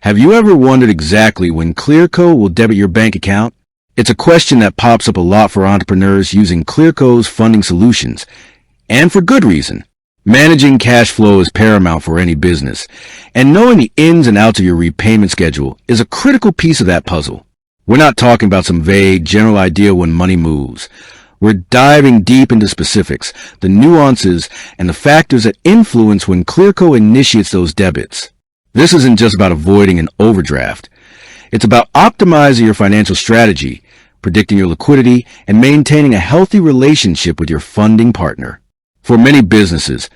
Have you ever wondered exactly when Clearco will debit your bank account? It's a question that pops up a lot for entrepreneurs using Clearco's funding solutions, and for good reason. Managing cash flow is paramount for any business, and knowing the ins and outs of your repayment schedule is a critical piece of that puzzle. We're not talking about some vague, general idea when money moves. We're diving deep into specifics, the nuances, and the factors that influence when Clearco initiates those debits. This isn't just about avoiding an overdraft. It's about optimizing your financial strategy, predicting your liquidity, and maintaining a healthy relationship with your funding partner. For many businesses,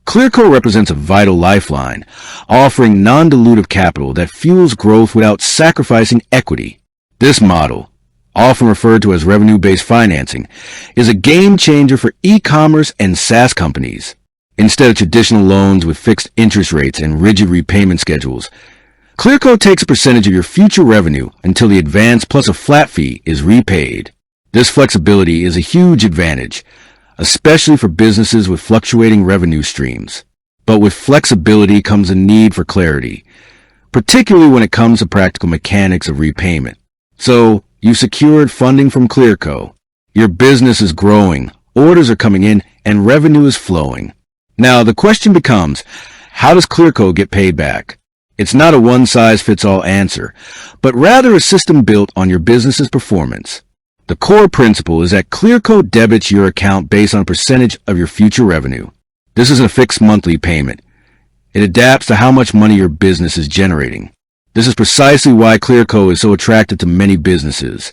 Clearco represents a vital lifeline, offering non-dilutive capital that fuels growth without sacrificing equity. This model, often referred to as revenue-based financing, is a game changer for e-commerce and SaaS companies. Instead of traditional loans with fixed interest rates and rigid repayment schedules, Clearco takes a percentage of your future revenue until the advance plus a flat fee is repaid. This flexibility is a huge advantage, especially for businesses with fluctuating revenue streams. But with flexibility comes a need for clarity, particularly when it comes to practical mechanics of repayment. So, you secured funding from Clearco. Your business is growing, orders are coming in, and revenue is flowing. Now, the question becomes, how does Clearco get paid back? It's not a one-size-fits-all answer, but rather a system built on your business's performance. The core principle is that Clearco debits your account based on a percentage of your future revenue. This isn't a fixed monthly payment. It adapts to how much money your business is generating. This is precisely why Clearco is so attractive to many businesses.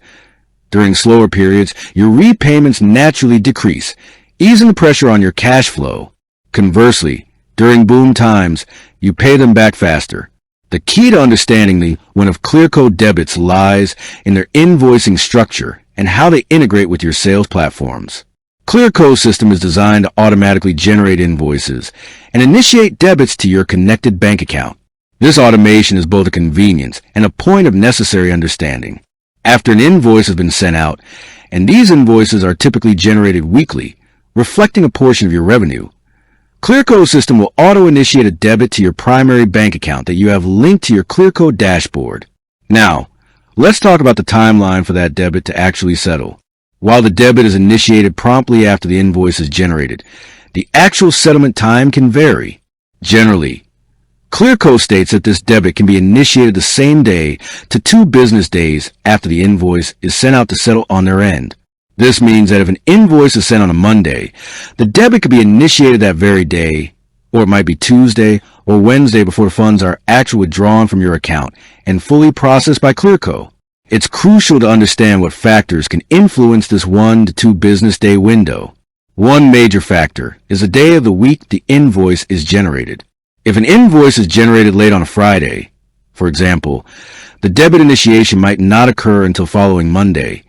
During slower periods, your repayments naturally decrease, easing the pressure on your cash flow. Conversely, during boom times, you pay them back faster. The key to understanding the one of Clearco debits lies in their invoicing structure and how they integrate with your sales platforms. Clearco's system is designed to automatically generate invoices and initiate debits to your connected bank account. This automation is both a convenience and a point of necessary understanding. After an invoice has been sent out, and these invoices are typically generated weekly, reflecting a portion of your revenue, Clearco's system will auto-initiate a debit to your primary bank account that you have linked to your Clearco dashboard. Now, let's talk about the timeline for that debit to actually settle. While the debit is initiated promptly after the invoice is generated, the actual settlement time can vary. Generally, Clearco states that this debit can be initiated the same day to 2 business days after the invoice is sent out to settle on their end. This means that if an invoice is sent on a Monday, the debit could be initiated that very day, or it might be Tuesday or Wednesday before the funds are actually withdrawn from your account and fully processed by Clearco. It's crucial to understand what factors can influence this 1 to 2 business day window. One major factor is the day of the week the invoice is generated. If an invoice is generated late on a Friday, for example, the debit initiation might not occur until following Monday,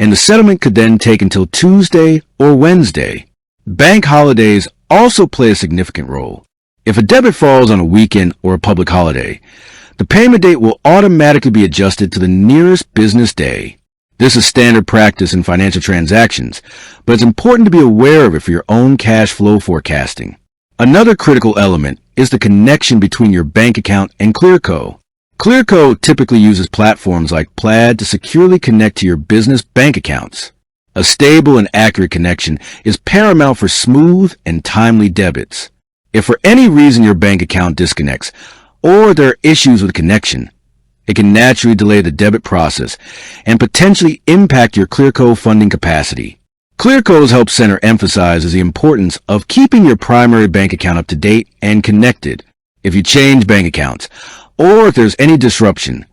and the settlement could then take until Tuesday or Wednesday. Bank holidays also play a significant role. If a debit falls on a weekend or a public holiday, the payment date will automatically be adjusted to the nearest business day. This is standard practice in financial transactions, but it's important to be aware of it for your own cash flow forecasting. Another critical element is the connection between your bank account and Clearco. Clearco typically uses platforms like Plaid to securely connect to your business bank accounts. A stable and accurate connection is paramount for smooth and timely debits. If for any reason your bank account disconnects, or there are issues with connection, it can naturally delay the debit process and potentially impact your Clearco funding capacity. Clearco's Help Center emphasizes the importance of keeping your primary bank account up to date and connected. If you change bank accounts, or if there's any disruption,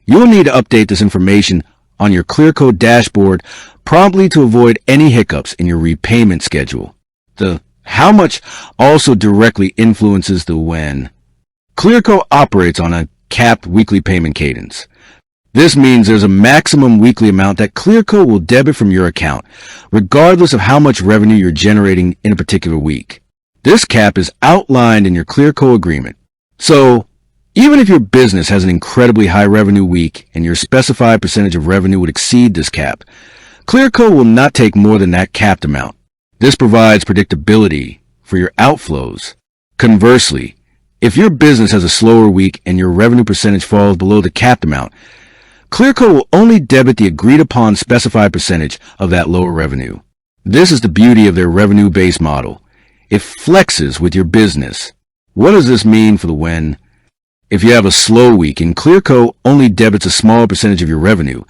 you'll need to update this information on your Clearco dashboard promptly to avoid any hiccups in your repayment schedule. The how much also directly influences the when. Clearco operates on a capped weekly payment cadence. This means there's a maximum weekly amount that Clearco will debit from your account, regardless of how much revenue you're generating in a particular week. This cap is outlined in your Clearco agreement. So, even if your business has an incredibly high revenue week and your specified percentage of revenue would exceed this cap, Clearco will not take more than that capped amount. This provides predictability for your outflows. Conversely, If your business has a slower week and your revenue percentage falls below the capped amount, Clearco will only debit the agreed-upon specified percentage of that lower revenue. This is the beauty of their revenue-based model. It flexes with your business. What does this mean for the when? If you have a slow week and Clearco only debits a smaller percentage of your revenue,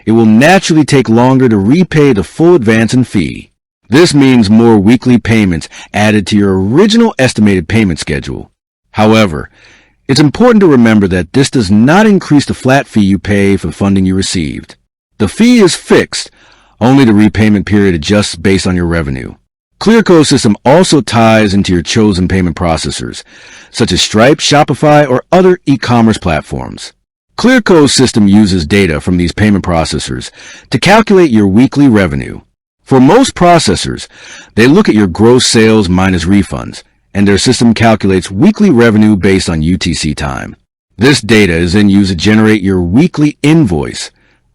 it will naturally take longer to repay the full advance and fee. This means more weekly payments added to your original estimated payment schedule. However, it's important to remember that this does not increase the flat fee you pay for the funding you received. The fee is fixed, only the repayment period adjusts based on your revenue. Clearco's system also ties into your chosen payment processors, such as Stripe, Shopify, or other e-commerce platforms. Clearco's system uses data from these payment processors to calculate your weekly revenue. For most processors, they look at your gross sales minus refunds, and their system calculates weekly revenue based on UTC time. This data is then used to generate your weekly invoice,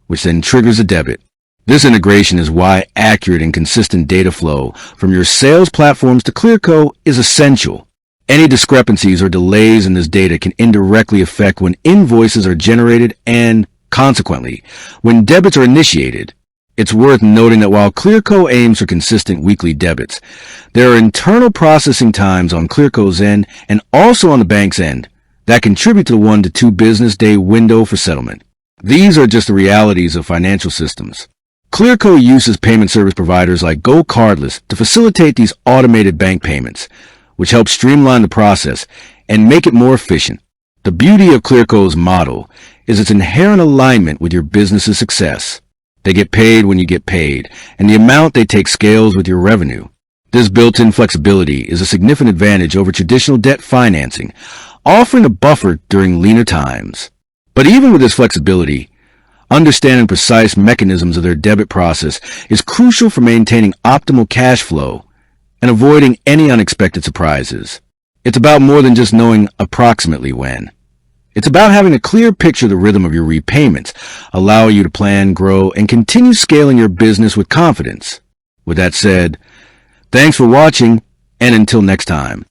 which then triggers a debit. This integration is why accurate and consistent data flow from your sales platforms to Clearco is essential. Any discrepancies or delays in this data can indirectly affect when invoices are generated and, consequently, when debits are initiated. It's worth noting that while Clearco aims for consistent weekly debits, there are internal processing times on Clearco's end and also on the bank's end that contribute to the 1 to 2 business day window for settlement. These are just the realities of financial systems. Clearco uses payment service providers like Go Cardless to facilitate these automated bank payments, which helps streamline the process and make it more efficient. The beauty of Clearco's model is its inherent alignment with your business's success. They get paid when you get paid, and the amount they take scales with your revenue. This built-in flexibility is a significant advantage over traditional debt financing, offering a buffer during leaner times. But even with this flexibility, understanding precise mechanisms of their debit process is crucial for maintaining optimal cash flow and avoiding any unexpected surprises. It's about more than just knowing approximately when. It's about having a clear picture of the rhythm of your repayments, allowing you to plan, grow, and continue scaling your business with confidence. With that said, thanks for watching, and until next time.